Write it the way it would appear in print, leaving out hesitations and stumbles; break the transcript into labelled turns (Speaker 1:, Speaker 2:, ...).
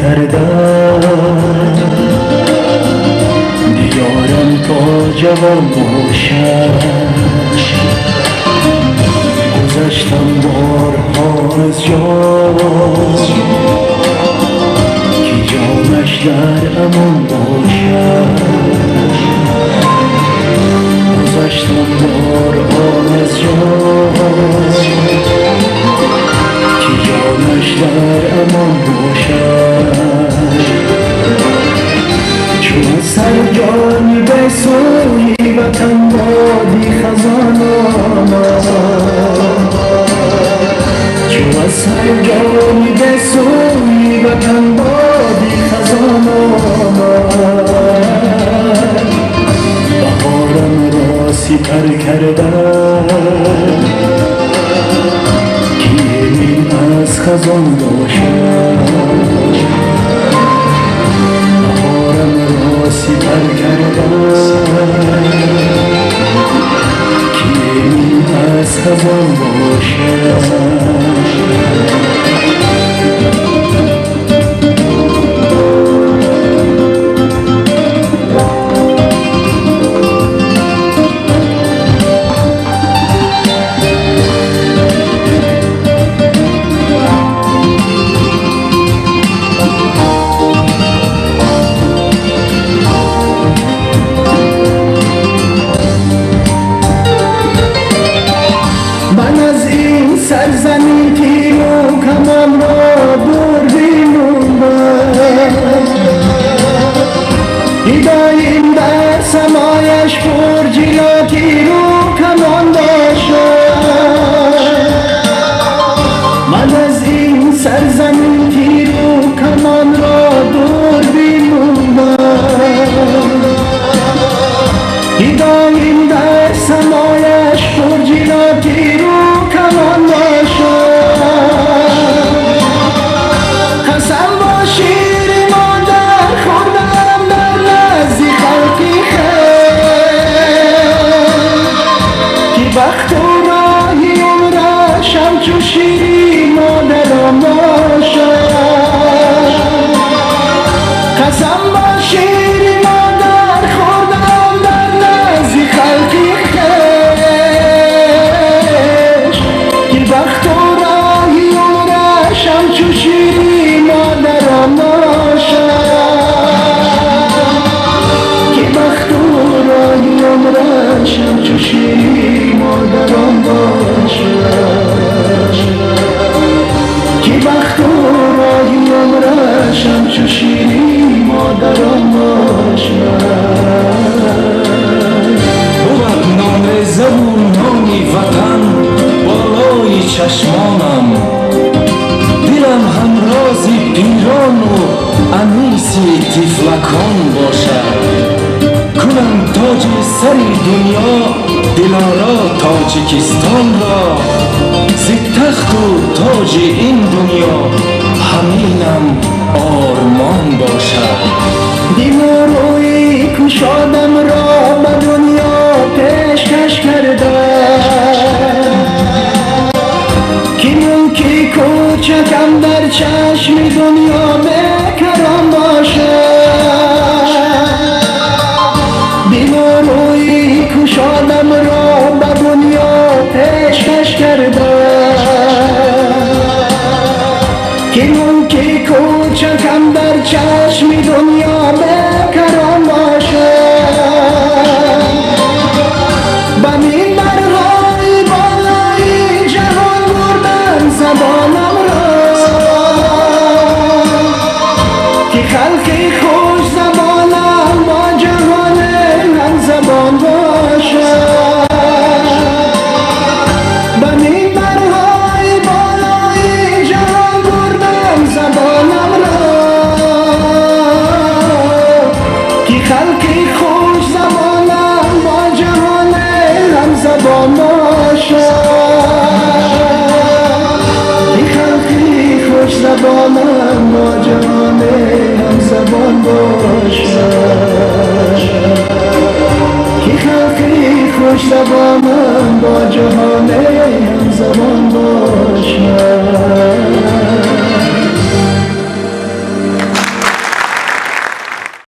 Speaker 1: کردم دیدارم تا جوان باشم گذشتم بارها از جان که جانش در امان باشد گذشتم بارها از جان که جانش در امان باشد چون سر جانی به سوی وطن بادی خزان آمد چون سر جانی به سوی وطن بادی خزان آمد بهارم را سپر کردم که این از خزان باشد سپر کردم که این از خزان باشد سرزمین تیر و کمان را دور بیموندم دیداییم در سمایش پر جلا تیر و کمان باشد من از این سرزمین تیر و کمان را دور بیموندم دیداییم در سمایش پر جلا تیر و کمان قسم با شیر مادر خوردم در نزد خلقی خیر که بخت و راهی عمرشم چو شیری مادرم باشد قسم با شیر مادر خوردم در نزد خلقی خیر که بخت و راهی عمرشم چو شیری مادرم باشد که بخت و راهی عمرشم چو شیری مادرم باشد که بخت و راهی عمرشم چو شیری مادرم باشد
Speaker 2: بود نام زبون نامی وطن بالای چشمانم دلم همرازی پیران و انیسی تفلکان باشد کنم تاج سری دنیا دلارا تاجیکستان را زی تخت و تاج این دنیا همینم آرمان باشد
Speaker 1: دل و روی کشادم را به دنیا پیشکش کردم که ملکی کوچکم در چشم دنیا بکران باشد دل و روی کشادم را به دنیا پیشکش کردم که ملکی کوچکم در چشم دنیا بکران باشد بمین برهای بالای جهان بردم زبانم را که خلقی خوش زبانم با جهان هم زبان باشد بمین برهای بالای جهان بردم زبانم را که خلقی خوش زبانم با جهان هم زبان باشد که خلقی خوش زبانم با جهان هم زبان باشد که خلقی خوش زبانم با جهان